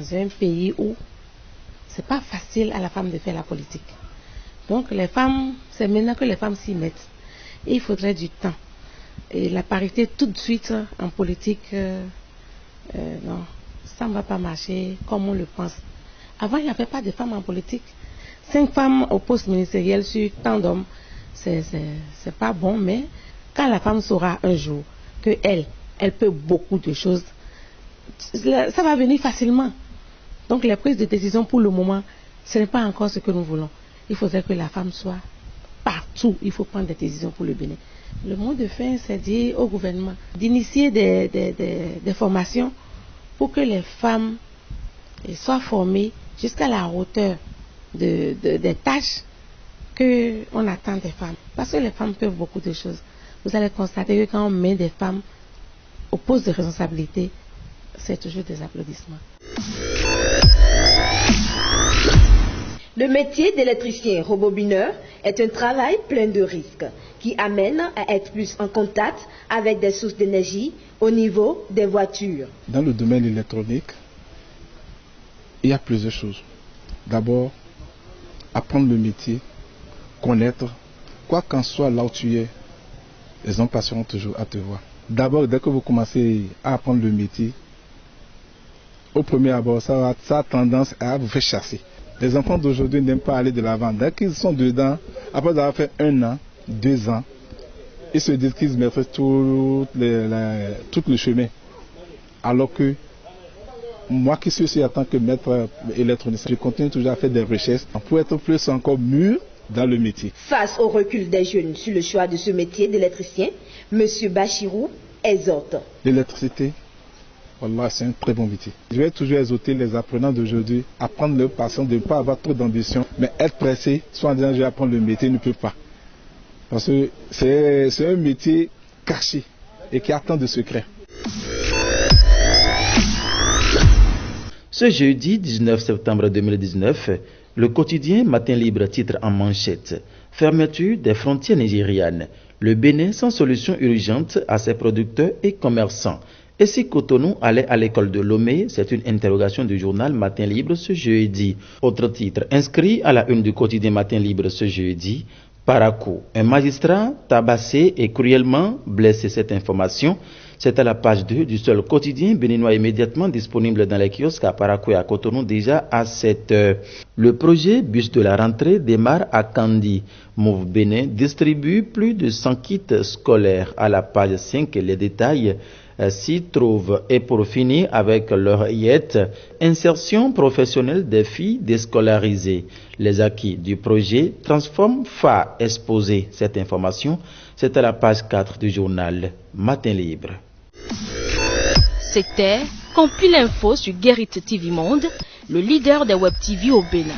dans un pays où c'est pas facile à la femme de faire la politique. Donc les femmes, c'est maintenant que les femmes s'y mettent. Et il faudrait du temps. Et la parité tout de suite en politique, non, ça ne va pas marcher comme on le pense. Avant, il n'y avait pas de femmes en politique. 5 femmes au poste ministériel sur tant d'hommes, c'est pas bon, mais quand la femme saura un jour que elle peut beaucoup de choses, ça va venir facilement. Donc les prises de décision pour le moment, ce n'est pas encore ce que nous voulons. Il faudrait que la femme soit partout. Il faut prendre des décisions pour le Bénin. Le mot de fin, c'est dire au gouvernement d'initier des formations pour que les femmes soient formées jusqu'à la hauteur des tâches qu'on attend des femmes. Parce que les femmes peuvent beaucoup de choses. Vous allez constater que quand on met des femmes au poste de responsabilité, c'est toujours des applaudissements. Le métier d'électricien robobineur est un travail plein de risques qui amène à être plus en contact avec des sources d'énergie au niveau des voitures. Dans le domaine électronique, il y a plusieurs choses. D'abord, apprendre le métier, connaître, quoi qu'en soit là où tu es, les hommes passeront toujours à te voir. D'abord, dès que vous commencez à apprendre le métier, au premier abord, ça a tendance à vous faire chasser. Les enfants d'aujourd'hui n'aiment pas aller de l'avant. Dès qu'ils sont dedans, après avoir fait 1 an, 2 ans, ils se disent qu'ils maîtrisent tout le chemin. Alors que moi qui suis ici en tant que maître électronicien, je continue toujours à faire des recherches pour être plus encore mûr dans le métier. Face au recul des jeunes sur le choix de ce métier d'électricien, M. Bachirou exhorte. L'électricité, voilà, c'est un très bon métier. Je vais toujours exhorter les apprenants d'aujourd'hui à prendre leur passion, de ne pas avoir trop d'ambition, mais être pressé, soit en disant je vais apprendre le métier, ne peut pas. Parce que c'est un métier caché et qui a tant de secrets. Ce jeudi 19 septembre 2019, le quotidien Matin Libre titre en manchette « Fermeture des frontières nigérianes. Le Bénin sans solution urgente à ses producteurs et commerçants ». Et si Cotonou allait à l'école de Lomé, c'est une interrogation du journal Matin Libre ce jeudi. Autre titre, inscrit à la une du quotidien Matin Libre ce jeudi, Parakou. Un magistrat tabassé et cruellement blessé. Cette information, c'est à la page 2 du seul quotidien béninois immédiatement disponible dans les kiosques à Parakou et à Cotonou déjà à 7 heures. Le projet bus de la rentrée démarre à Kandi. Move Bénin distribue plus de 100 kits scolaires. À la page 5, les détails s'y trouvent. Et pour finir avec l'oreillette, insertion professionnelle des filles déscolarisées. Les acquis du projet transforment FA exposé. Cette information, c'est à la page 4 du journal Matin Libre. C'était Compile Info sur Guérite TV Monde, le leader des Web TV au Bénin.